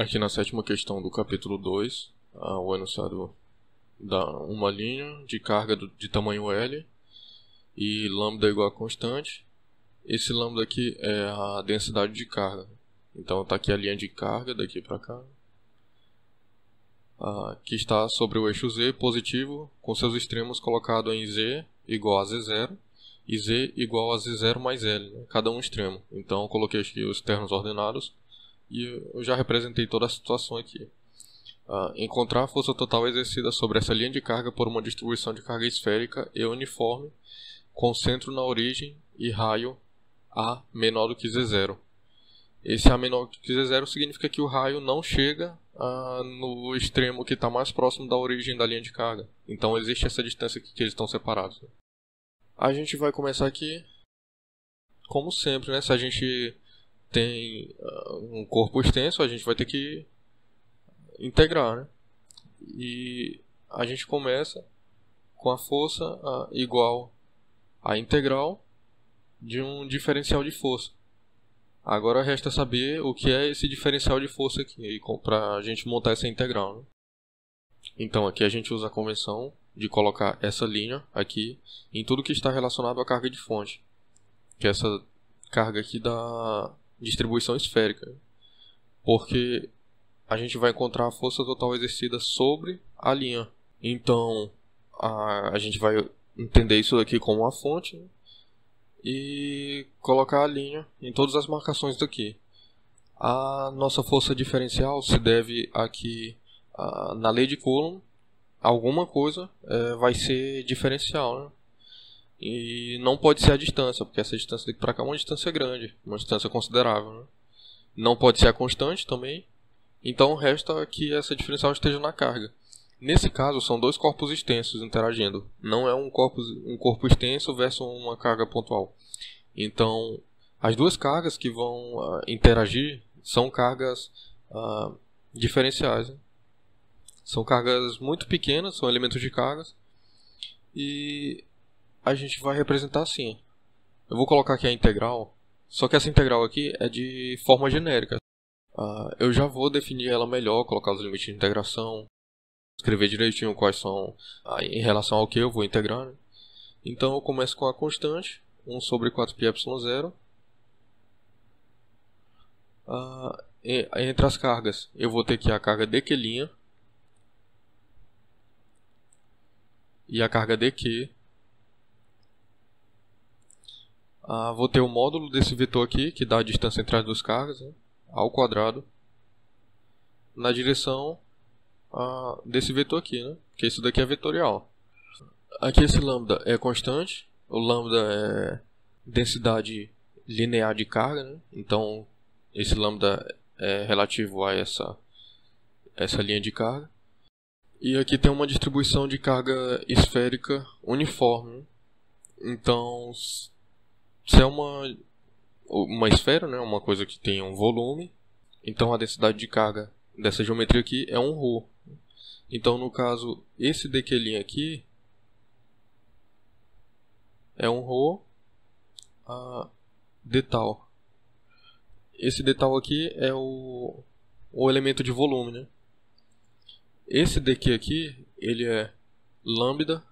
Aqui na sétima questão do capítulo 2, o enunciado dá uma linha de carga de tamanho L e lambda igual a constante. Esse lambda aqui é a densidade de carga. Então está aqui a linha de carga daqui para cá, que está sobre o eixo Z positivo, com seus extremos colocados em Z igual a Z0 e Z igual a Z0 mais L, né? Cada um extremo. Então eu coloquei aqui os termos ordenados e eu já representei toda a situação aqui. Encontrar a força total exercida sobre essa linha de carga por uma distribuição de carga esférica e uniforme, com centro na origem e raio A menor do que Z0. Esse A menor do que Z0 significa que o raio não chega no extremo que está mais próximo da origem da linha de carga. Então existe essa distância aqui que eles estão separados. A gente vai começar aqui, como sempre, né? Se a gente tem um corpo extenso, a gente vai ter que integrar, né? E a gente começa com a força igual à integral de um diferencial de força. Agora resta saber o que é esse diferencial de força aqui para a gente montar essa integral, né? Então aqui a gente usa a convenção de colocar essa linha aqui em tudo que está relacionado à carga de fonte, que é essa carga aqui da distribuição esférica, porque a gente vai encontrar a força total exercida sobre a linha. Então a gente vai entender isso aqui como uma fonte, né? E colocar a linha em todas as marcações daqui. A nossa força diferencial se deve aqui na lei de Coulomb. Alguma coisa vai ser diferencial, né? E não pode ser a distância, porque essa distância daqui para cá é uma distância grande, uma distância considerável, né? Não pode ser a constante também. Então resta que essa diferencial esteja na carga. Nesse caso são dois corpos extensos interagindo. Não é um corpo extenso versus uma carga pontual. Então as duas cargas que vão interagir são cargas diferenciais, né? São cargas muito pequenas, são elementos de cargas. E a gente vai representar assim. Eu vou colocar aqui a integral. Só que essa integral aqui é de forma genérica. Eu já vou definir ela melhor, colocar os limites de integração, escrever direitinho quais são em relação ao que eu vou integrar, né? Então eu começo com a constante 1 sobre 4πε0. Entre as cargas eu vou ter aqui a carga dq' e a carga dq. Vou ter o módulo desse vetor aqui, que dá a distância entre as duas cargas, né, ao quadrado, na direção desse vetor aqui, né, porque isso daqui é vetorial. Aqui esse lambda é constante, o lambda é densidade linear de carga, né, então esse lambda é relativo a essa linha de carga. E aqui tem uma distribuição de carga esférica uniforme, né? Então se é uma esfera, né, uma coisa que tem um volume, então a densidade de carga dessa geometria aqui é um ρ. Então no caso, esse dq' aqui é um ρ d tal. Esse d tal aqui é o elemento de volume, né? Esse dq aqui, ele é lambda.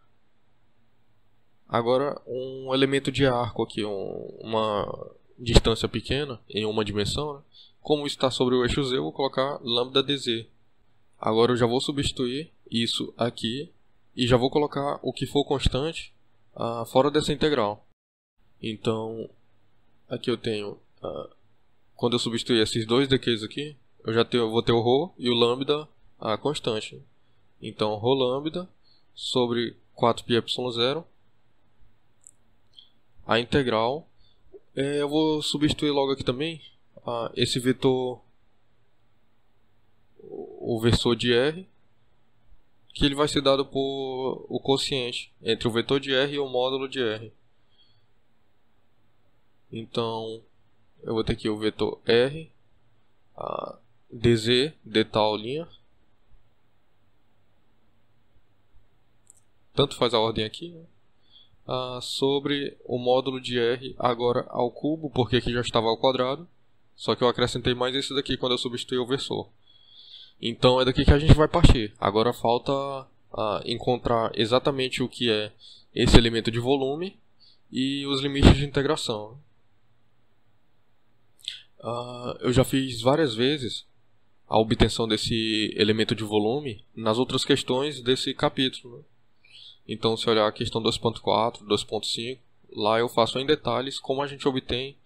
Agora um elemento de arco aqui, uma distância pequena em uma dimensão, né? Como está sobre o eixo Z, eu vou colocar lambda dz. Agora eu já vou substituir isso aqui e já vou colocar o que for constante fora dessa integral. Então aqui eu tenho, quando eu substituir esses dois dq's aqui, eu vou ter o ρ e o lambda constante. Então ρ lambda sobre 4πε0. A integral, eu vou substituir logo aqui também esse vetor, o vetor de R, que ele vai ser dado por o quociente entre o vetor de R e o módulo de R. Então eu vou ter aqui o vetor R, dz, d tal linha, tanto faz a ordem aqui, né? Sobre o módulo de R agora ao cubo, porque aqui já estava ao quadrado, só que eu acrescentei mais esse daqui quando eu substituí o versor. Então é daqui que a gente vai partir. Agora falta encontrar exatamente o que é esse elemento de volume e os limites de integração. Eu já fiz várias vezes a obtenção desse elemento de volume nas outras questões desse capítulo, né? Então, se olhar a questão 2.4, 2.5, lá eu faço em detalhes como a gente obtém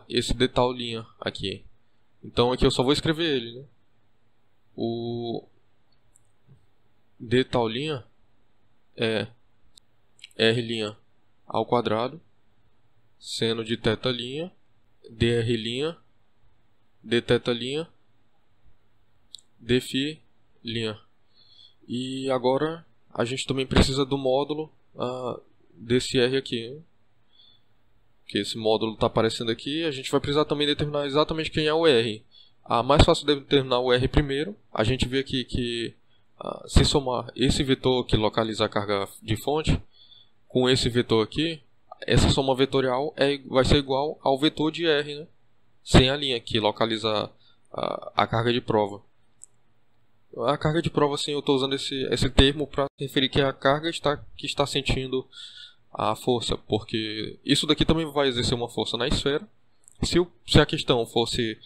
esse d tal linha aqui. Então aqui eu só vou escrever ele, né? O d tal linha é r' ao quadrado seno de θ', dr', dθ', dφ'. E agora a gente também precisa do módulo desse r aqui, né? Que esse módulo está aparecendo aqui. A gente vai precisar também determinar exatamente quem é o r. Mais fácil de determinar o r primeiro. A gente vê aqui que se somar esse vetor que localiza a carga de fonte com esse vetor aqui, essa soma vetorial vai ser igual ao vetor de r, né? Sem a linha que localiza a carga de prova. A carga de prova, assim, eu estou usando esse termo para referir que é a carga que está sentindo a força, porque isso daqui também vai exercer uma força na esfera. Se a questão fosse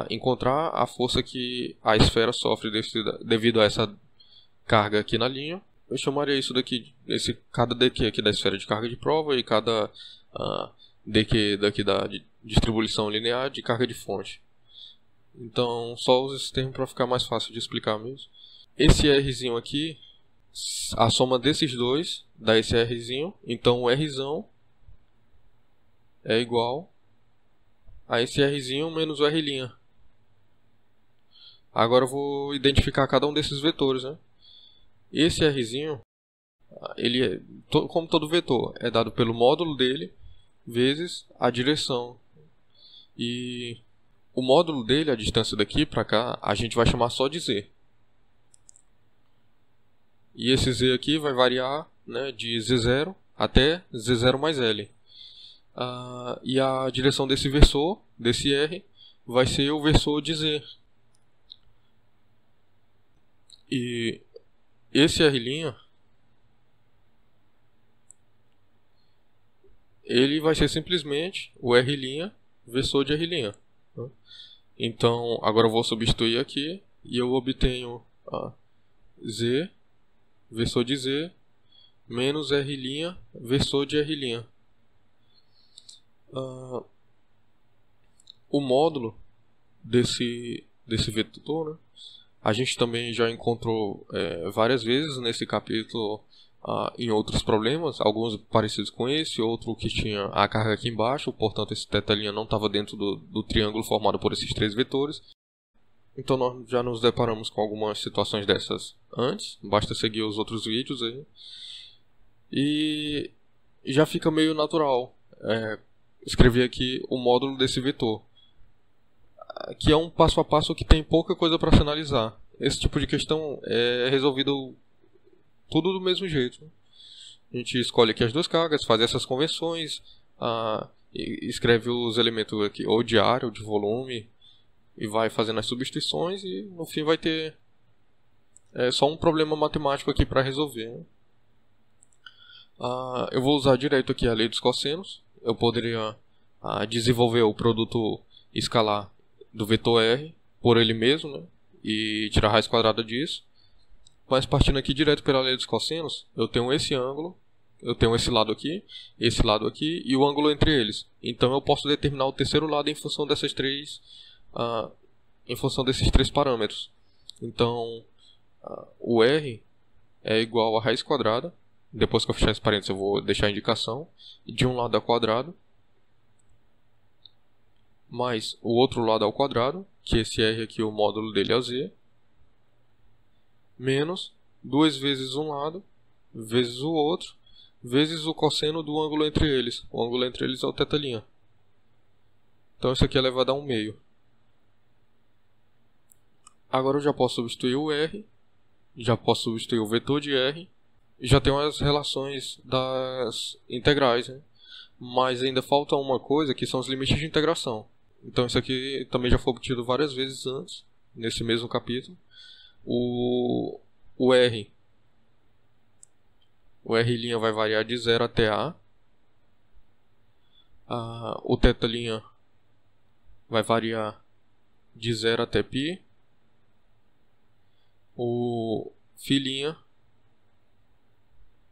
encontrar a força que a esfera sofre devido a essa carga aqui na linha, eu chamaria isso daqui, cada dq aqui da esfera de carga de prova e cada dq daqui da distribuição linear de carga de fonte. Então, só uso esse termo para ficar mais fácil de explicar mesmo. Esse Rzinho aqui, a soma desses dois dá esse Rzinho. Então, o Rzão é igual a esse Rzinho menos o R'. Agora eu vou identificar cada um desses vetores, né? Esse Rzinho, ele como todo vetor, é dado pelo módulo dele vezes a direção. E o módulo dele, a distância daqui para cá, a gente vai chamar só de z. E esse z aqui vai variar, né, de z0 até z0 mais l. E a direção desse versor, desse r, vai ser o versor de z. E esse r', ele vai ser simplesmente o r' versor de r'. Então, agora eu vou substituir aqui e eu obtenho z versor de z menos r' versor de r'. O módulo desse vetor, né, a gente também já encontrou várias vezes nesse capítulo em outros problemas, alguns parecidos com esse, outro que tinha a carga aqui embaixo, portanto esse θ' não estava dentro do triângulo formado por esses três vetores. Então nós já nos deparamos com algumas situações dessas antes, basta seguir os outros vídeos aí. E já fica meio natural escrever aqui o módulo desse vetor, que é um passo a passo que tem pouca coisa para se analisar. Esse tipo de questão é resolvido tudo do mesmo jeito. A gente escolhe aqui as duas cargas, faz essas convenções, escreve os elementos aqui, ou de área ou de volume, e vai fazendo as substituições e no fim vai ter só um problema matemático aqui para resolver, né? Eu vou usar direto aqui a lei dos cossenos. Eu poderia desenvolver o produto escalar do vetor r por ele mesmo, né, e tirar a raiz quadrada disso. Mas partindo aqui direto pela lei dos cossenos, eu tenho esse ângulo, eu tenho esse lado aqui e o ângulo entre eles. Então eu posso determinar o terceiro lado em função desses três parâmetros. Então o r é igual a raiz quadrada. Depois que eu fechar esse parênteses eu vou deixar a indicação de um lado ao quadrado mais o outro lado ao quadrado, que esse r aqui, o módulo dele é o z, menos 2 vezes um lado, vezes o outro, vezes o cosseno do ângulo entre eles. O ângulo entre eles é o θ'. Então isso aqui é elevado a 1 meio. Agora eu já posso substituir o r, já posso substituir o vetor de r, e já tenho as relações das integrais, né? Mas ainda falta uma coisa que são os limites de integração. Então isso aqui também já foi obtido várias vezes antes, nesse mesmo capítulo, o R. O R' vai variar de 0 até A. O θ' vai variar de 0 até π. O φ'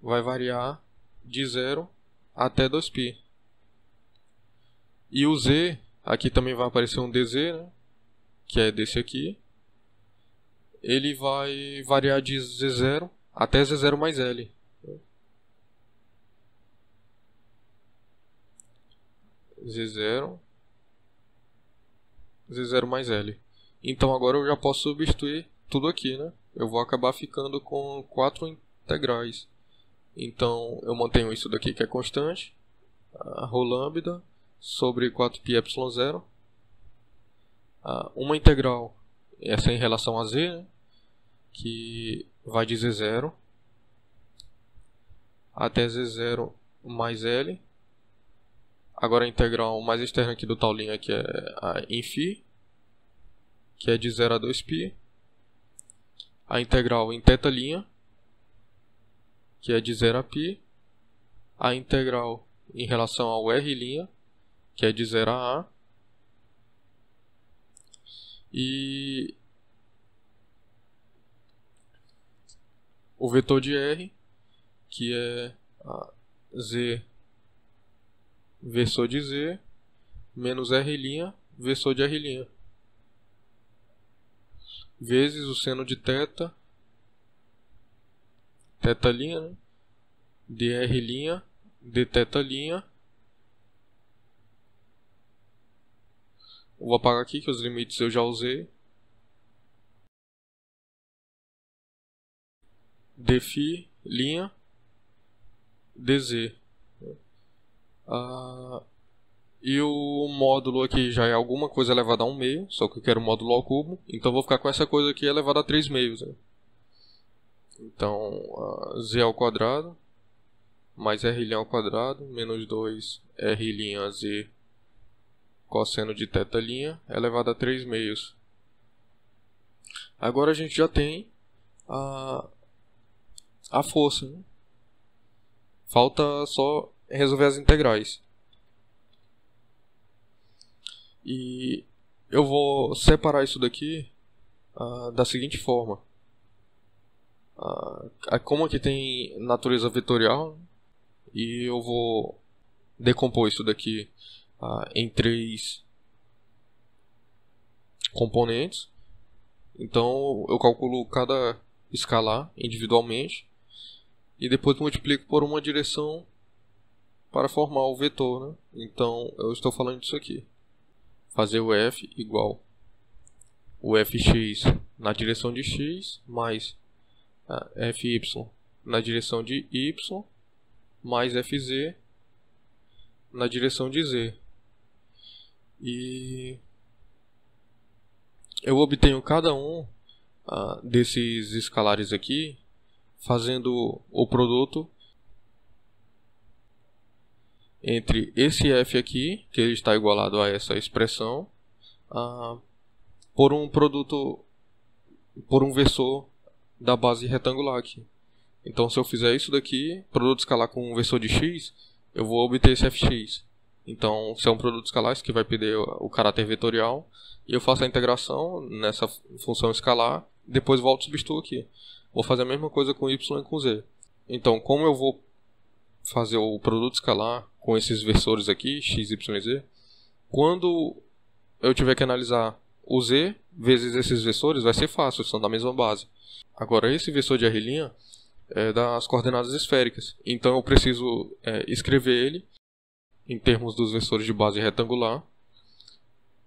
vai variar de 0 até 2π. E o Z, aqui também vai aparecer um dz, né, que é desse aqui. Ele vai variar de Z0 até Z0 mais L. Z0 mais L. Então agora eu já posso substituir tudo aqui, né? Eu vou acabar ficando com 4 integrais. Então eu mantenho isso daqui que é constante, a ρ lambda sobre 4πε0. Uma integral, essa é em relação a z, né? Que vai de Z0 até Z0 mais L. Agora a integral mais externa aqui do taulinho aqui é a em φ, que é de 0 a 2π. A integral em θ', que é de 0 a π. A integral em relação ao R', que é de 0 a A. E o vetor de R, que é Z versor de Z menos R' versor de R', vezes o seno de θ', né, de R' de θ'. Vou apagar aqui que os limites eu já usei. De φ' dz. E o módulo aqui já é alguma coisa elevada a 1/2, só que eu quero o módulo ao cubo, então vou ficar com essa coisa aqui elevada a 3/2, né? Então, z ao quadrado mais r' ao quadrado menos 2 r' z cosseno de θ' elevado a 3/2. Agora a gente já tem a força, né? Falta só resolver as integrais. E eu vou separar isso daqui da seguinte forma. Como aqui tem natureza vetorial, e eu vou decompor isso daqui em 3 componentes. Então eu calculo cada escalar individualmente e depois multiplico por uma direção para formar o vetor, né? Então eu estou falando disso aqui. Fazer o f igual o fx na direção de x mais fy na direção de y mais fz na direção de z. E eu obtenho cada um desses escalares aqui fazendo o produto entre esse f aqui, que ele está igualado a essa expressão, por um produto, por um versor da base retangular aqui. Então se eu fizer isso daqui, produto escalar com um versor de x, eu vou obter esse fx. Então se é um produto escalar, isso que vai perder o caráter vetorial, e eu faço a integração nessa função escalar, depois volto e substituo aqui. Vou fazer a mesma coisa com y e com z. Então como eu vou fazer o produto escalar com esses versores aqui, x, y e z, quando eu tiver que analisar o z vezes esses versores, vai ser fácil, são da mesma base. Agora esse versor de R' é das coordenadas esféricas, então eu preciso escrever ele em termos dos versores de base retangular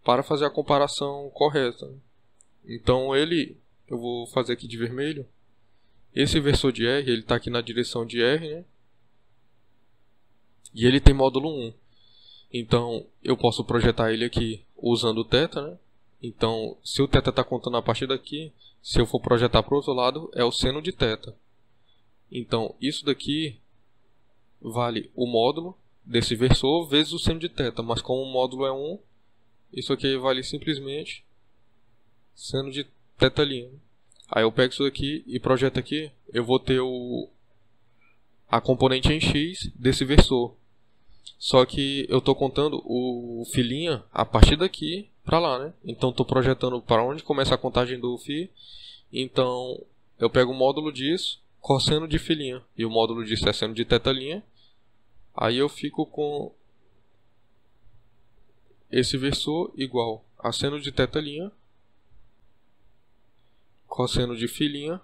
para fazer a comparação correta. Então eu vou fazer aqui de vermelho. Esse versor de R, ele está aqui na direção de R, né? E ele tem módulo 1. Então eu posso projetar ele aqui usando o θ, né? Então se o θ está contando a partir daqui, se eu for projetar para o outro lado, é o seno de θ. Então isso daqui vale o módulo desse versor vezes o seno de θ. Mas como o módulo é 1, isso aqui vale simplesmente seno de θ'. Aí eu pego isso daqui e projeto aqui, eu vou ter a componente em x desse versor. Só que eu estou contando o φ' a partir daqui para lá, né? Então estou projetando para onde começa a contagem do φ. Então eu pego o módulo disso, cosseno de φ', e o módulo disso é seno de θ'. Aí eu fico com esse versor igual a seno de θ', cosseno de φ'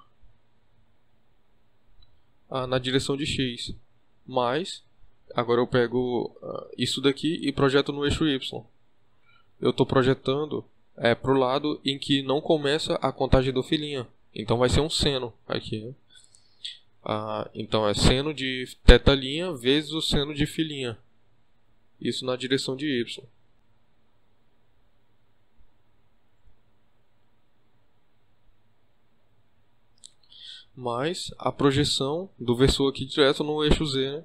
na direção de x, mais, agora eu pego isso daqui e projeto no eixo y. Eu estou projetando para o lado em que não começa a contagem do φ', então vai ser um seno aqui, né? Então é seno de θ' vezes o seno de φ', isso na direção de y. Mais a projeção do versor aqui direto no eixo z, né?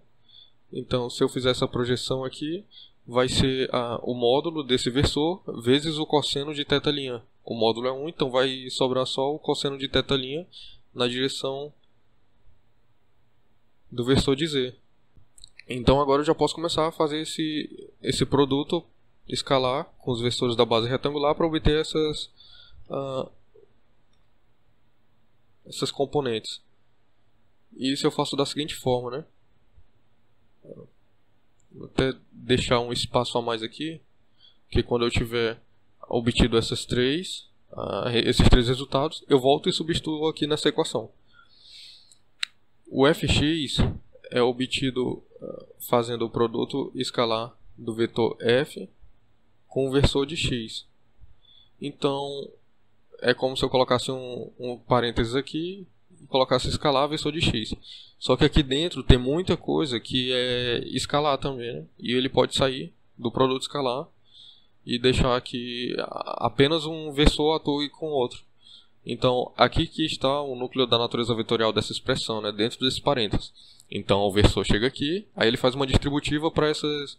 Então, se eu fizer essa projeção aqui, vai ser o módulo desse versor vezes o cosseno de θ'. O módulo é 1, então vai sobrar só o cosseno de θ' na direção do versor de z. Então agora eu já posso começar a fazer esse produto escalar com os versores da base retangular para obter essas componentes. E isso eu faço da seguinte forma, né? Vou até deixar um espaço a mais aqui, que quando eu tiver obtido esses três resultados, eu volto e substituo aqui nessa equação. O fx é obtido fazendo o produto escalar do vetor f com o versor de x. Então, é como se eu colocasse um parênteses aqui e colocasse escalar versor de x. Só que aqui dentro tem muita coisa que é escalar também, né? E ele pode sair do produto escalar e deixar que apenas um versor atue com o outro. Então, aqui que está o núcleo da natureza vetorial dessa expressão, né? Dentro desses parênteses. Então, o versor chega aqui, aí ele faz uma distributiva para essas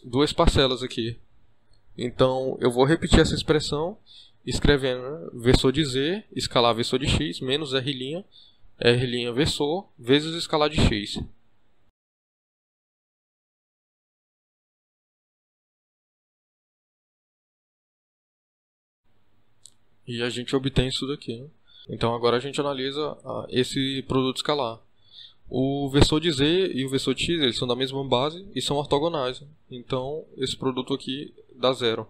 duas parcelas aqui. Então, eu vou repetir essa expressão escrevendo, né? Versor de z, escalar versor de x, menos r', r' versor, vezes escalar de x. E a gente obtém isso daqui, né? Então agora a gente analisa esse produto escalar. O versor de z e o versor de x eles são da mesma base e são ortogonais. Então esse produto aqui dá zero.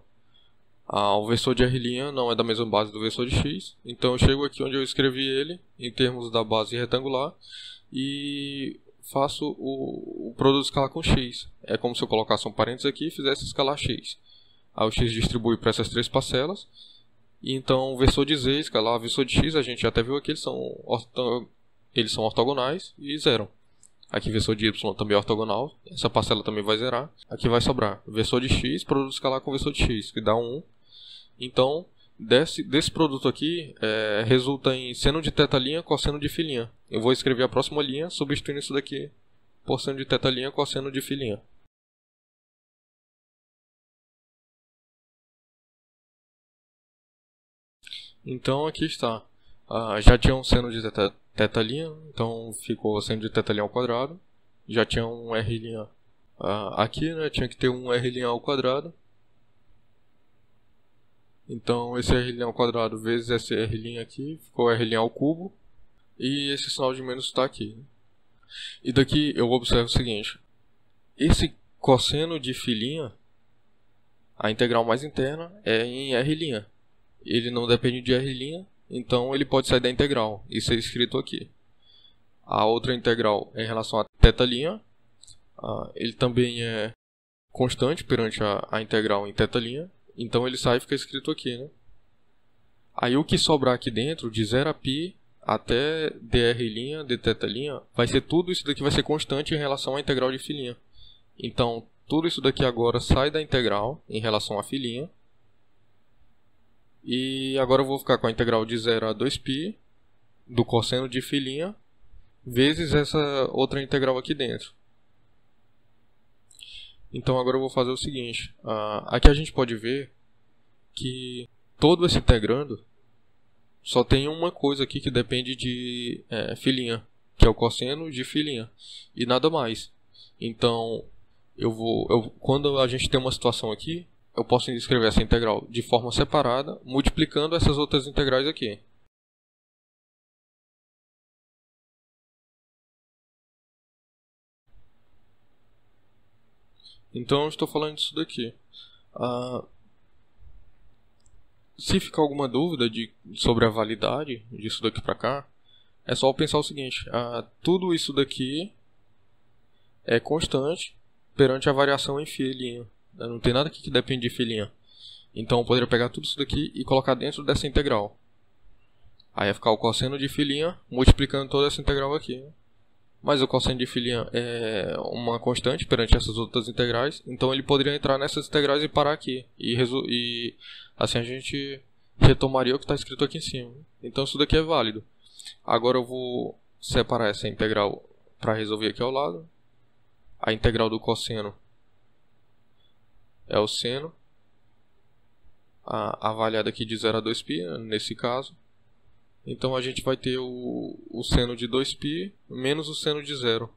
O versor de r' não é da mesma base do versor de x. Então eu chego aqui onde eu escrevi ele em termos da base retangular e faço o produto escalar com x. É como se eu colocasse um parênteses aqui e fizesse escalar x. Aí o x distribui para essas três parcelas. E então o versor de z escalar versor de x, a gente já até viu aqui, eles são ortogonais e zeram. Aqui versor de y também é ortogonal, essa parcela também vai zerar. Aqui vai sobrar versor de x, produto escalar com versor de x, que dá 1. Então, desse produto aqui, resulta em seno de θ', cosseno de φ'. Eu vou escrever a próxima linha, substituindo isso daqui por seno de θ', cosseno de φ'. Então aqui está. Já tinha um seno de θ', então ficou seno de θ' ao quadrado. Já tinha um r' aqui, né? Tinha que ter um r' ao quadrado. Então esse r' ao quadrado vezes esse r' aqui, ficou r' ao cubo. E esse sinal de menos está aqui. E daqui eu observo o seguinte. Esse cosseno de φ', a integral mais interna é em r'. Ele não depende de r', então ele pode sair da integral e ser escrito aqui. A outra integral é em relação a θ', ele também é constante perante a integral em θ', então ele sai e fica escrito aqui, né? Aí o que sobrar aqui dentro, de 0 a π até dr', dθ', vai ser tudo isso daqui vai ser constante em relação à integral de φ'. Então, tudo isso daqui agora sai da integral em relação a φ'. E agora eu vou ficar com a integral de 0 a 2π do cosseno de φ' vezes essa outra integral aqui dentro. Então agora eu vou fazer o seguinte. Aqui a gente pode ver que todo esse integrando só tem uma coisa aqui que depende de filinha, que é o cosseno de filinha, e nada mais. Então, quando a gente tem uma situação aqui, eu posso escrever essa integral de forma separada, multiplicando essas outras integrais aqui. Então eu estou falando disso daqui. Se ficar alguma dúvida sobre a validade disso daqui para cá, é só pensar o seguinte: tudo isso daqui é constante perante a variação em filinha. Não tem nada aqui que depende de filinha. Então eu poderia pegar tudo isso daqui e colocar dentro dessa integral. Aí ia ficar o cosseno de filinha multiplicando toda essa integral aqui. Mas o cosseno de filinha é uma constante perante essas outras integrais, então ele poderia entrar nessas integrais e parar aqui. E assim a gente retomaria o que está escrito aqui em cima. Então isso daqui é válido. Agora eu vou separar essa integral para resolver aqui ao lado. A integral do cosseno é o seno, avaliada aqui de 0 a 2π, nesse caso. Então a gente vai ter o seno de 2π menos o seno de 0.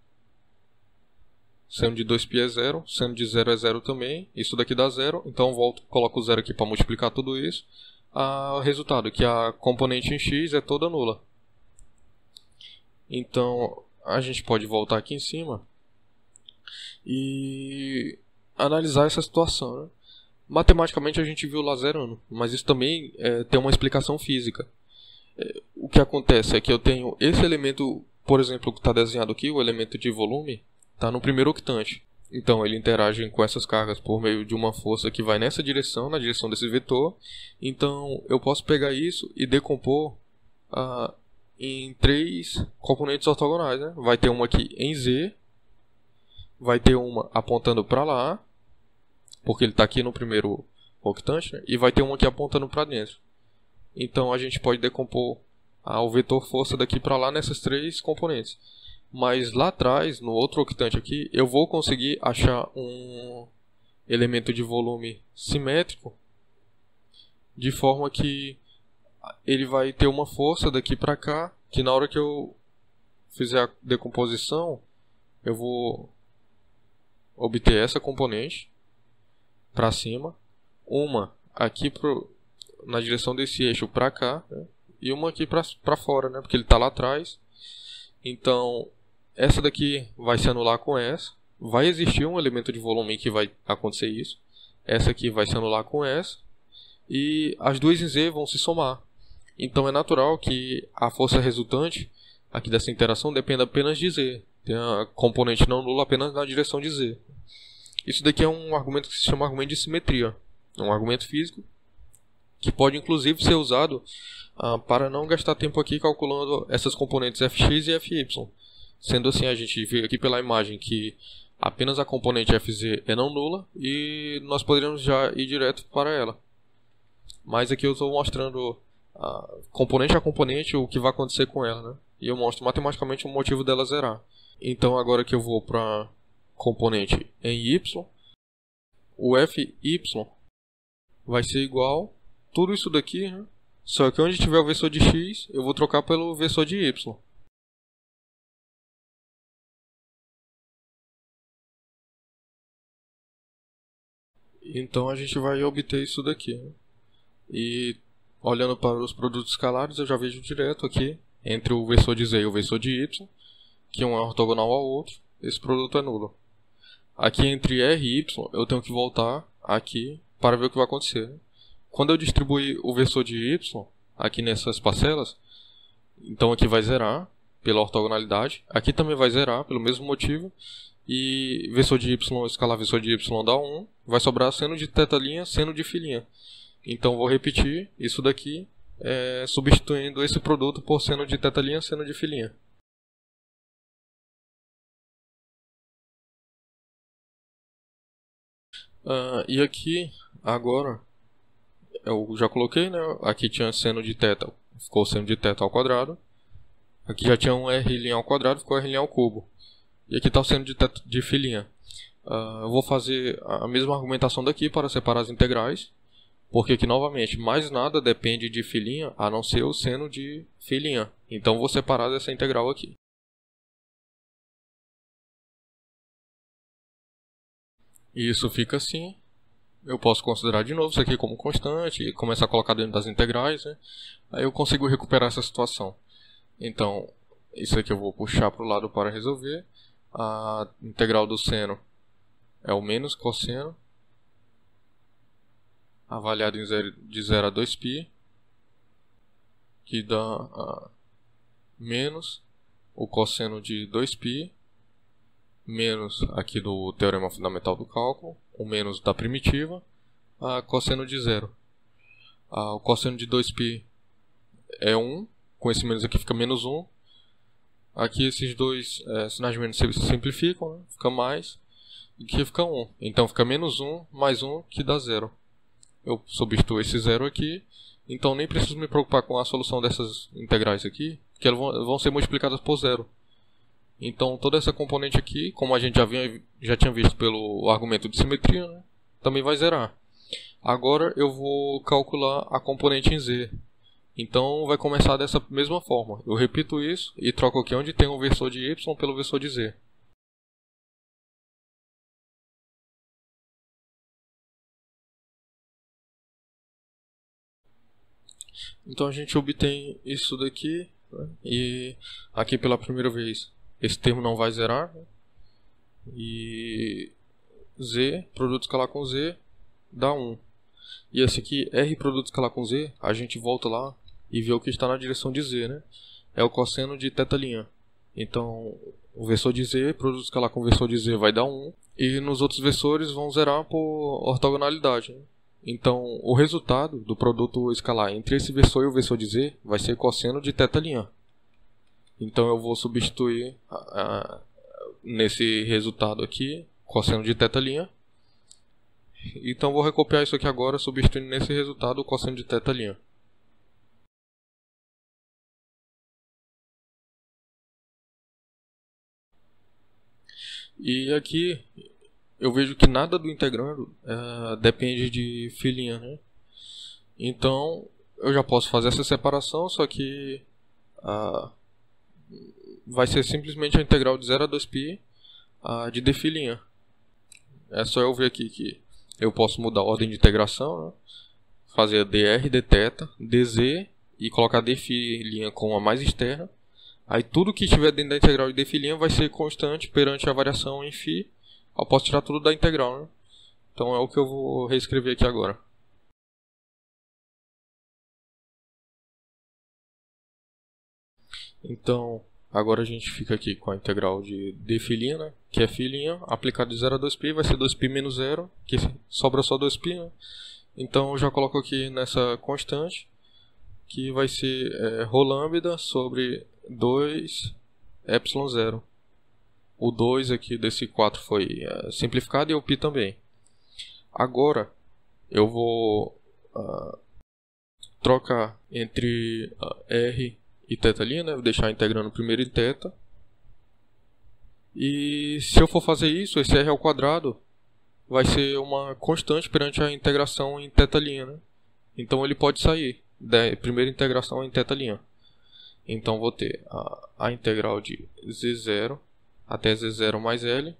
Seno de 2π é 0, seno de 0 é 0 também. Isso daqui dá 0, então eu coloco o 0 aqui para multiplicar tudo isso. O resultado é que a componente em x é toda nula. Então a gente pode voltar aqui em cima e analisar essa situação, né? Matematicamente a gente viu lá zerando, mas isso também tem uma explicação física. O que acontece é que eu tenho esse elemento, por exemplo, que está desenhado aqui, o elemento de volume, está no primeiro octante. Então ele interage com essas cargas por meio de uma força que vai nessa direção, na direção desse vetor. Então eu posso pegar isso e decompor em 3 componentes ortogonais, né? Vai ter uma aqui em Z, vai ter uma apontando para lá, porque ele está aqui no primeiro octante, né? E vai ter uma aqui apontando para dentro. Então a gente pode decompor o vetor força daqui para lá nessas 3 componentes. Mas lá atrás, no outro octante aqui, eu vou conseguir achar um elemento de volume simétrico, de forma que ele vai ter uma força daqui para cá, que na hora que eu fizer a decomposição, eu vou obter essa componente para cima, uma aqui na direção desse eixo para cá, né? E uma aqui para fora, né? Porque ele está lá atrás. Então essa daqui vai se anular com essa. Vai existir um elemento de volume que vai acontecer isso. Essa aqui vai se anular com essa. E as duas em Z vão se somar. Então é natural que a força resultante aqui dessa interação dependa apenas de Z. Tem a componente não nula apenas na direção de Z. Isso daqui é um argumento que se chama argumento de simetria. É um argumento físico que pode inclusive ser usado para não gastar tempo aqui calculando essas componentes fx e fy. Sendo assim, a gente vê aqui pela imagem que apenas a componente fz é não nula e nós poderíamos já ir direto para ela. Mas aqui eu estou mostrando componente a componente o que vai acontecer com ela, né? E eu mostro matematicamente o motivo dela zerar. Então agora que eu vou para componente em y, o fy vai ser igual tudo isso daqui, né? Só que onde tiver o vetor de x, eu vou trocar pelo vetor de y. Então a gente vai obter isso daqui, né? E olhando para os produtos escalares, eu já vejo direto aqui entre o vetor de z e o vetor de y, que um é ortogonal ao outro, esse produto é nulo. Aqui entre r e y, eu tenho que voltar aqui para ver o que vai acontecer, né? Quando eu distribuir o vetor de y aqui nessas parcelas, então aqui vai zerar pela ortogonalidade, aqui também vai zerar pelo mesmo motivo, e vetor de y escalar vetor de y dá 1, vai sobrar seno de θ', seno de φ'. Então vou repetir isso daqui, substituindo esse produto por seno de θ', seno de φ'. E aqui, agora, eu já coloquei, né? Aqui tinha seno de θ, ficou seno de θ ao quadrado. Aqui já tinha um r' ao quadrado, ficou r' ao cubo. E aqui está o seno de φ'. Eu vou fazer a mesma argumentação daqui para separar as integrais. Porque aqui novamente, mais nada depende de φ' a não ser o seno de φ'. Então vou separar dessa integral aqui. E isso fica assim. Eu posso considerar de novo isso aqui como constante e começar a colocar dentro das integrais, né? Aí eu consigo recuperar essa situação. Então, isso aqui eu vou puxar para o lado para resolver. A integral do seno é o menos cosseno, avaliado de 0 a 2π, que dá menos o cosseno de 2π, menos aqui do teorema fundamental do cálculo, o menos da primitiva, a cosseno de 0. O cosseno de 2π é 1, com esse menos aqui fica menos 1. Aqui esses dois sinais de menos se simplificam, né? Fica mais, e aqui fica 1. Então fica menos 1 mais 1, que dá 0. Eu substituo esse 0 aqui, então nem preciso me preocupar com a solução dessas integrais aqui, porque elas vão ser multiplicadas por 0. Então toda essa componente aqui, como a gente já tinha visto pelo argumento de simetria, né, também vai zerar. Agora eu vou calcular a componente em z. Então vai começar dessa mesma forma. Eu repito isso e troco aqui onde tem o versor de y pelo versor de z. Então a gente obtém isso daqui, né? E aqui pela primeira vez esse termo não vai zerar, né? E z, produto escalar com z, dá 1. E esse aqui, r produto escalar com z, a gente volta lá e vê o que está na direção de z, né? É o cosseno de θ'. Então o versor de z, produto escalar com versor de z vai dar 1. E nos outros versores vão zerar por ortogonalidade, né? Então, o resultado do produto escalar entre esse versor e o versor de z vai ser cosseno de θ'. Então, eu vou substituir nesse resultado aqui, cosseno de θ'. Então, vou recopiar isso aqui agora, substituindo nesse resultado o cosseno de θ'. E aqui eu vejo que nada do integrando depende de φ', né? Então eu já posso fazer essa separação, só que vai ser simplesmente a integral de 0 a 2π de dφ'. É só eu ver aqui que eu posso mudar a ordem de integração, né? Fazer dr, dθ, dz e colocar dφ' com a mais externa. Aí tudo que estiver dentro da integral de dφ' vai ser constante perante a variação em φ. Eu posso tirar tudo da integral, né? Então é o que eu vou reescrever aqui agora. Então, agora a gente fica aqui com a integral de dφ', né? Que é φ', aplicado de 0 a 2π, vai ser 2π menos 0, que sobra só 2π, né? Então eu já coloco aqui nessa constante, que vai ser ρλ sobre 2ε0. O 2 aqui desse 4 foi simplificado e o π também. Agora eu vou trocar entre r e θ', né? Vou deixar integrando primeiro em θ. E se eu for fazer isso, esse r ao quadrado vai ser uma constante perante a integração em θ', né? Então ele pode sair da primeira integração em θ'. Então vou ter a integral de z0 até z0 mais L.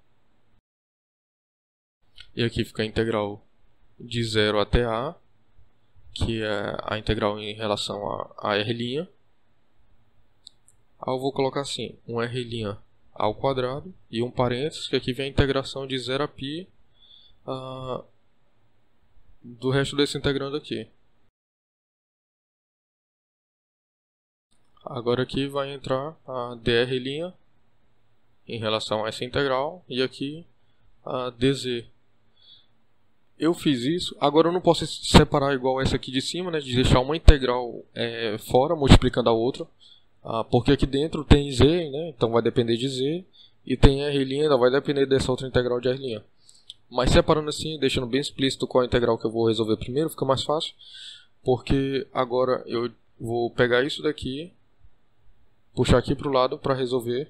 E aqui fica a integral de 0 até A, que é a integral em relação a R'. Aí eu vou colocar assim, um R' ao quadrado e um parênteses, que aqui vem a integração de 0 a π do resto desse integrando aqui. Agora aqui vai entrar a dr' em relação a essa integral e aqui a dz. Eu fiz isso, agora eu não posso separar igual essa aqui de cima, né, de deixar uma integral fora, multiplicando a outra, porque aqui dentro tem z, né, então vai depender de z, e tem r', ainda vai depender dessa outra integral de r'. Mas separando assim, deixando bem explícito qual a integral que eu vou resolver primeiro, fica mais fácil, porque agora eu vou pegar isso daqui, puxar aqui para o lado para resolver,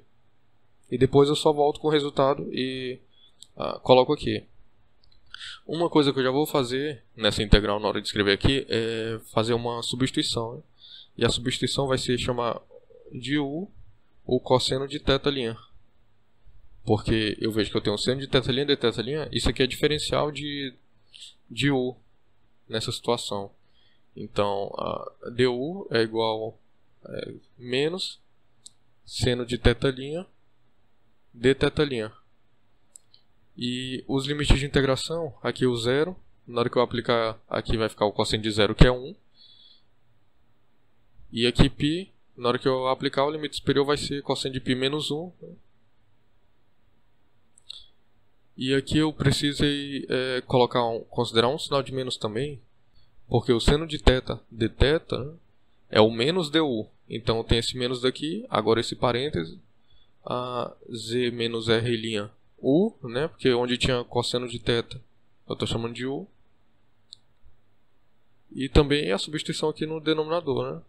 e depois eu só volto com o resultado e coloco aqui. Uma coisa que eu já vou fazer nessa integral na hora de escrever aqui é fazer uma substituição, né? E a substituição vai ser chamar de u o cosseno de θ'. Porque eu vejo que eu tenho seno de θ', de θ', isso aqui é diferencial de u nessa situação. Então, a du é igual a menos seno de θ' de θ'. E os limites de integração, aqui o zero, na hora que eu aplicar aqui vai ficar o cosseno de zero, que é 1. E aqui π, na hora que eu aplicar o limite superior vai ser cosseno de π menos 1. E aqui eu precisei considerar um sinal de menos também, porque o seno de θ de θ é o menos du. Então tem esse menos daqui, agora esse parêntese, a z menos r' u, né? Porque onde tinha cosseno de θ eu estou chamando de u. E também a substituição aqui no denominador, né?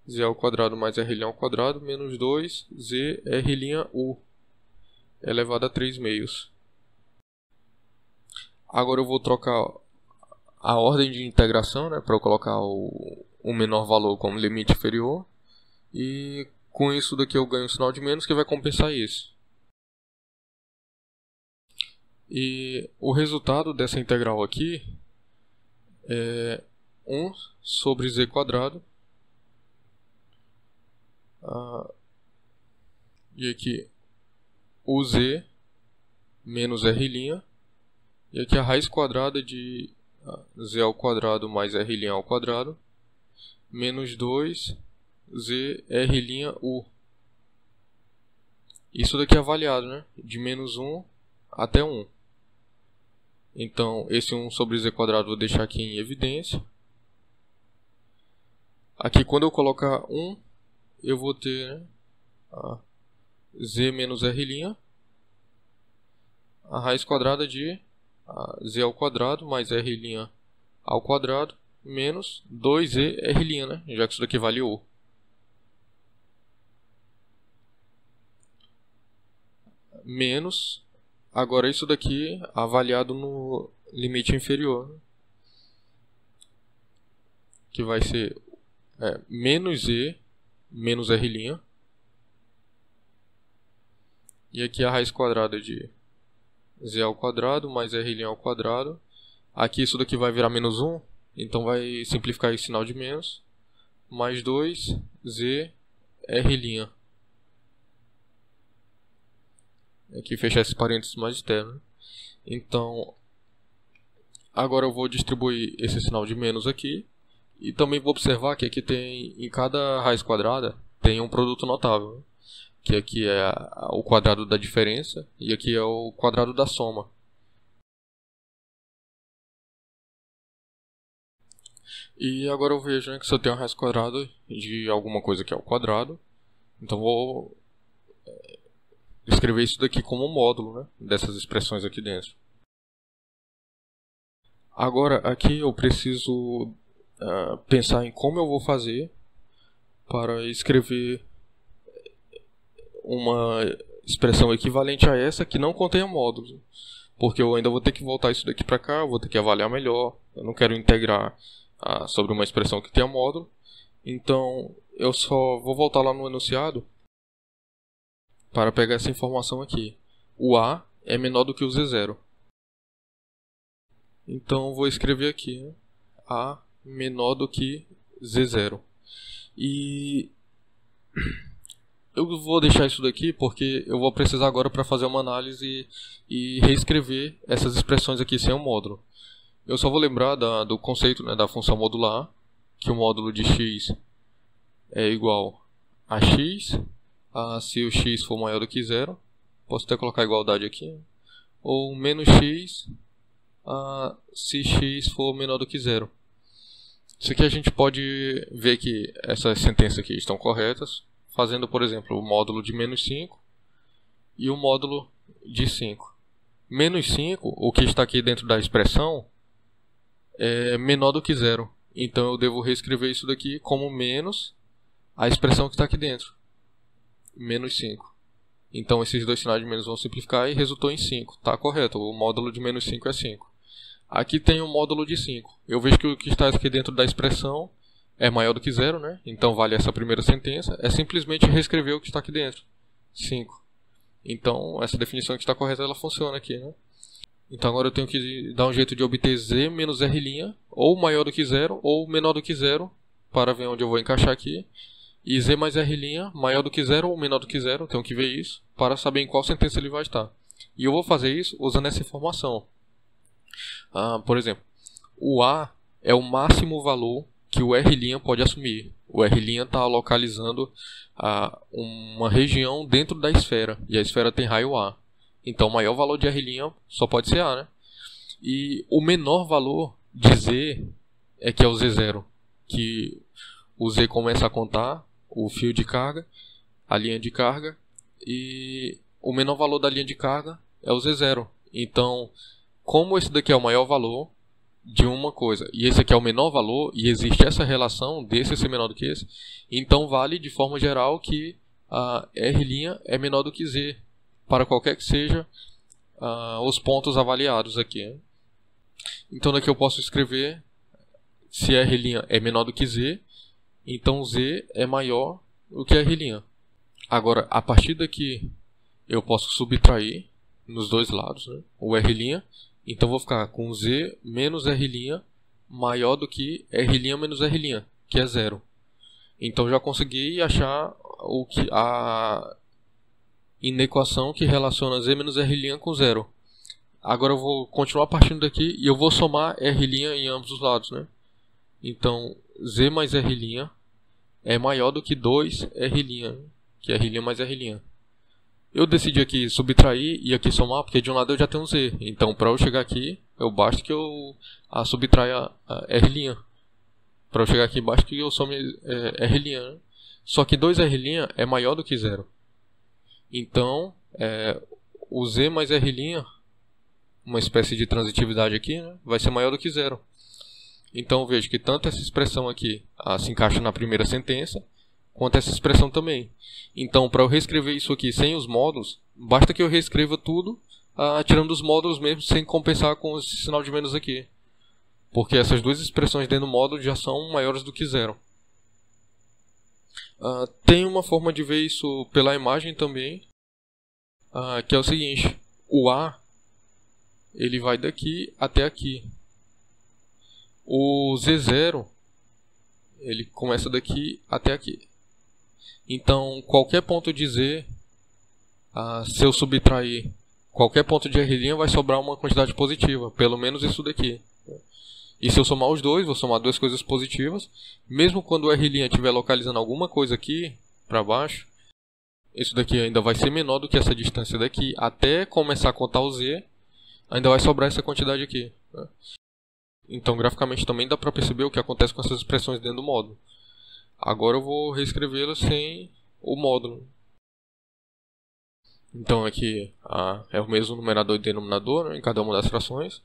Z ao quadrado mais r' ao quadrado menos 2 z r' u elevado a 3 meios. Agora eu vou trocar a ordem de integração, né, para eu colocar o menor valor como limite inferior. E com isso daqui eu ganho um sinal de menos que vai compensar isso. E o resultado dessa integral aqui é 1 sobre z quadrado. E aqui o z menos r'. E aqui a raiz quadrada de z ao quadrado mais r' ao quadrado menos 2 z r' u. Isso daqui é avaliado, né? De menos 1 até 1. Então, esse 1 sobre z quadrado vou deixar aqui em evidência. Aqui, quando eu colocar 1, eu vou ter, né, z menos r', a raiz quadrada de z ao quadrado mais r' ao quadrado menos 2z r', né? Já que isso daqui vale u. Menos, agora isso daqui avaliado no limite inferior, né? Que vai ser menos z menos r'. E aqui a raiz quadrada de z ao quadrado mais r' ao quadrado. Aqui isso daqui vai virar menos 1, então vai simplificar esse sinal de menos. Mais 2 z r'. Aqui fechar esse parênteses mais externo. Então, agora eu vou distribuir esse sinal de menos aqui. E também vou observar que aqui tem, em cada raiz quadrada, tem um produto notável, né? Que aqui é o quadrado da diferença e aqui é o quadrado da soma. E agora eu vejo, né, que se eu tenho a raiz quadrada de alguma coisa que é o quadrado, então vou escrever isso daqui como um módulo, né, dessas expressões aqui dentro. Agora aqui eu preciso pensar em como eu vou fazer para escrever uma expressão equivalente a essa que não contenha módulos, porque eu ainda vou ter que voltar isso daqui para cá, vou ter que avaliar melhor, eu não quero integrar sobre uma expressão que tenha módulo, então eu só vou voltar lá no enunciado para pegar essa informação aqui. O a é menor do que o z0, então vou escrever aqui, né, a menor do que z0. E eu vou deixar isso daqui porque eu vou precisar agora para fazer uma análise e reescrever essas expressões aqui sem o módulo. Eu só vou lembrar do conceito, né, da função modular, que o módulo de x é igual a x, se o x for maior do que zero, posso até colocar a igualdade aqui, ou menos x, se x for menor do que zero. Isso aqui a gente pode ver que essas sentenças aqui estão corretas, fazendo, por exemplo, o módulo de menos 5 e o módulo de 5. Menos 5, o que está aqui dentro da expressão, é menor do que zero. Então eu devo reescrever isso daqui como menos a expressão que está aqui dentro. Menos 5. Então esses dois sinais de menos vão simplificar e resultou em 5. Tá correto, o módulo de menos 5 é 5. Aqui tem um módulo de 5. Eu vejo que o que está aqui dentro da expressão é maior do que zero, né? Então vale essa primeira sentença. É simplesmente reescrever o que está aqui dentro. 5. Então essa definição que está correta, ela funciona aqui, né? Então agora eu tenho que dar um jeito de obter z menos r', ou maior do que zero, ou menor do que zero, para ver onde eu vou encaixar aqui. E z mais r' maior do que zero ou menor do que zero, tenho que ver isso, para saber em qual sentença ele vai estar. E eu vou fazer isso usando essa informação. Por exemplo, o A é o máximo valor que o R' pode assumir. O R' está localizando uma região dentro da esfera, e a esfera tem raio A. Então o maior valor de R' só pode ser A, né? E o menor valor de Z é que é o Z0, que o Z começa a contar o fio de carga, a linha de carga, e o menor valor da linha de carga é o Z0. Então, como esse daqui é o maior valor de uma coisa, e esse aqui é o menor valor, e existe essa relação desse ser menor do que esse, então vale de forma geral que a R' é menor do que Z, para qualquer que seja os pontos avaliados aqui, né? Então daqui eu posso escrever, se R' é menor do que Z, então Z é maior do que R'. Agora, a partir daqui, eu posso subtrair nos dois lados, né, o R'. Então vou ficar com Z menos R' maior do que R' menos R', que é zero. Então já consegui achar a inequação que relaciona Z menos R' com zero. Agora eu vou continuar partindo daqui e eu vou somar R' em ambos os lados, né? Então Z mais R' é maior do que 2R', que é R' mais R'. Eu decidi aqui subtrair e aqui somar, porque de um lado eu já tenho Z. Então para eu chegar aqui, basta que eu subtraia R'. Para eu chegar aqui, basta que eu some R'. Né? Só que 2R' é maior do que zero. Então, o Z mais R', uma espécie de transitividade aqui, né, vai ser maior do que zero. Então, eu vejo que tanto essa expressão aqui se encaixa na primeira sentença, quanto essa expressão também. Então, para eu reescrever isso aqui sem os módulos, basta que eu reescreva tudo, tirando os módulos mesmo, sem compensar com esse sinal de menos aqui. Porque essas duas expressões dentro do módulo já são maiores do que zero. Tem uma forma de ver isso pela imagem também, que é o seguinte: o A ele vai daqui até aqui. O Z0 ele começa daqui até aqui. Então qualquer ponto de Z, se eu subtrair qualquer ponto de R' vai sobrar uma quantidade positiva, pelo menos isso daqui. E se eu somar os dois, vou somar duas coisas positivas. Mesmo quando o R' estiver localizando alguma coisa aqui para baixo, isso daqui ainda vai ser menor do que essa distância daqui. Até começar a contar o Z, ainda vai sobrar essa quantidade aqui, né? Então graficamente também dá para perceber o que acontece com essas expressões dentro do módulo. Agora eu vou reescrevê-las sem o módulo. Então aqui é o mesmo numerador e denominador, né, em cada uma das frações.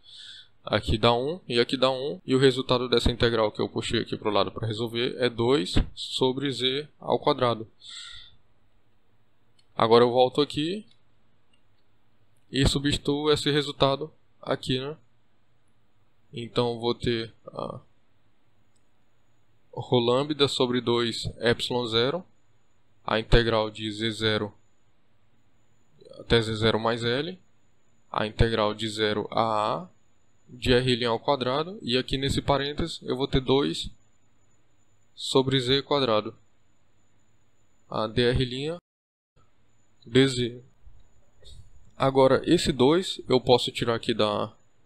Aqui dá 1 e aqui dá 1. E o resultado dessa integral que eu puxei aqui para o lado para resolver é 2 sobre z ao quadrado. Agora eu volto aqui e substituo esse resultado aqui, né? Então vou ter ρ lambda sobre 2 ε0, a integral de z0 até z0 mais L, a integral de 0 a A, de R' ao quadrado, e aqui nesse parênteses eu vou ter 2 sobre z quadrado, a dr' dz. Agora esse 2 eu posso tirar aqui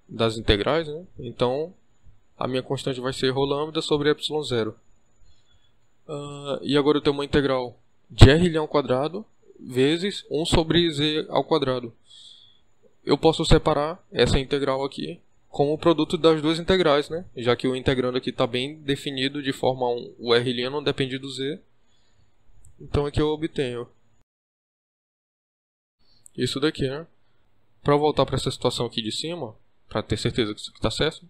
das integrais, né? Então a minha constante vai ser ρ lambda sobre ε0. E agora eu tenho uma integral de R' ao quadrado vezes 1 sobre z ao quadrado. Eu posso separar essa integral aqui como o produto das duas integrais, né? Já que o integrando aqui está bem definido de forma 1, o R' não depende do z. Então aqui eu obtenho isso daqui, né? Para voltar para essa situação aqui de cima, para ter certeza que isso aqui está certo,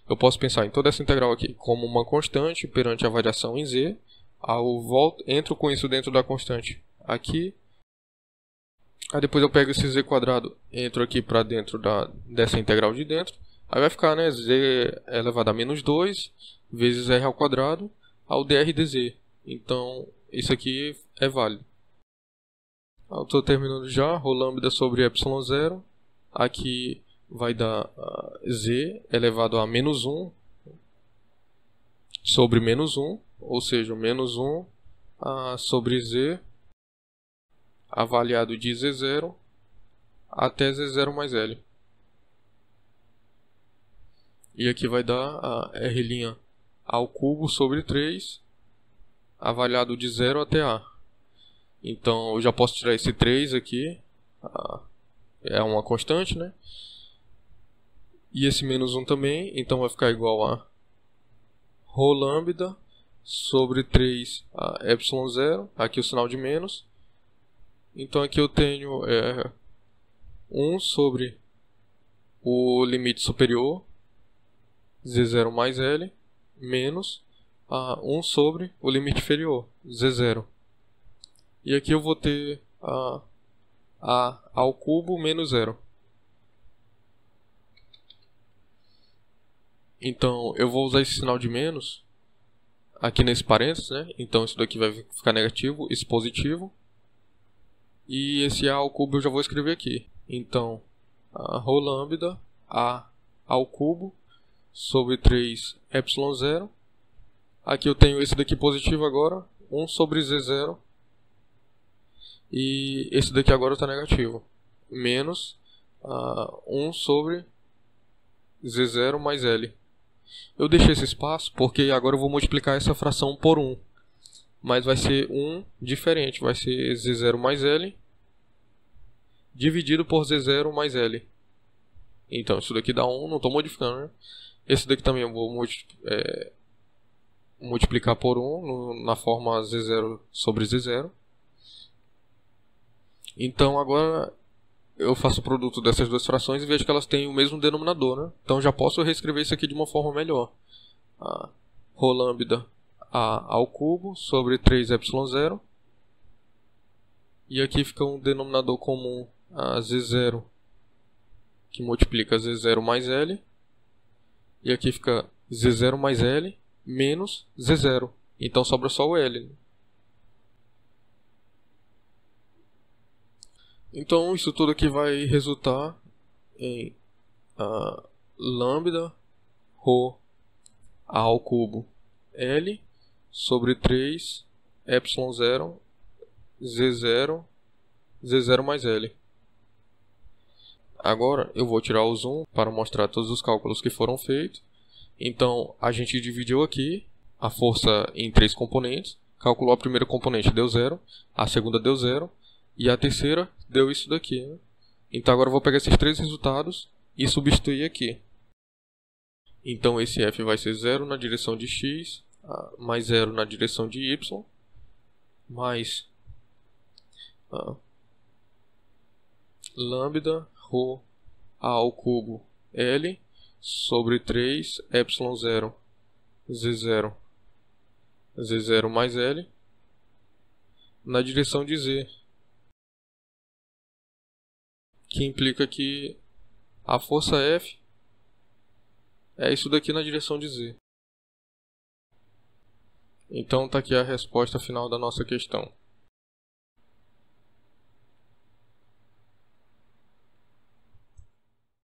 eu posso pensar em toda essa integral aqui como uma constante perante a variação em z. Entro com isso dentro da constante aqui, Aí depois eu pego esse z quadrado, entro aqui para dentro dessa integral de dentro. Aí vai ficar, né, z elevado a menos 2 vezes r ao quadrado ao dr dz. Então, isso aqui é válido. Eu estou terminando já, rho lambda sobre ε0. Aqui vai dar z elevado a menos 1 sobre menos 1, ou seja, menos 1 sobre z avaliado de z0 até z0 mais L. E aqui vai dar a r' ao cubo sobre 3 avaliado de 0 até a. Então eu já posso tirar esse 3 aqui, é uma constante, né? E esse menos 1 também, então vai ficar igual a rho lambda sobre 3 ε0, aqui o sinal de menos. Então aqui eu tenho 1 sobre o limite superior, z0 mais L, menos 1 sobre o limite inferior, z0. E aqui eu vou ter a ao cubo menos 0. Então eu vou usar esse sinal de menos aqui nesse parênteses, né? Então isso daqui vai ficar negativo, isso positivo. E esse a ao cubo eu já vou escrever aqui. Então, rho lambda a ao cubo sobre 3 ε0. Aqui eu tenho esse daqui positivo agora, 1 sobre z0. E esse daqui agora está negativo, menos 1 sobre z0 mais L. Eu deixei esse espaço porque agora eu vou multiplicar essa fração por 1. Mas vai ser 1 diferente, vai ser z0 mais L dividido por z0 mais L. Então isso daqui dá 1, não estou modificando, né? Esse daqui também eu vou multiplicar por 1 na forma z0 sobre z0. Então agora eu faço o produto dessas duas frações e vejo que elas têm o mesmo denominador, né? Então já posso reescrever isso aqui de uma forma melhor. Rho lambda a ao cubo sobre 3 ε0. E aqui fica um denominador comum z0, que multiplica z0 mais L. E aqui fica z0 mais L menos z0. Então sobra só o L. Então isso tudo aqui vai resultar em lambda rho a ao cubo L sobre 3 ε0 z0 z0 mais L. Agora eu vou tirar o zoom para mostrar todos os cálculos que foram feitos. Então a gente dividiu aqui a força em 3 componentes. Calculou a primeira componente, deu 0. A segunda deu 0. E a terceira deu isso daqui, né? Então agora eu vou pegar esses 3 resultados e substituir aqui. Então esse f vai ser 0 na direção de x, mais 0 na direção de y, mais lambda rho a ao cubo L sobre 3 ε0 z0 z0 mais L na direção de z, que implica que a força F é isso daqui na direção de z. Então está aqui a resposta final da nossa questão.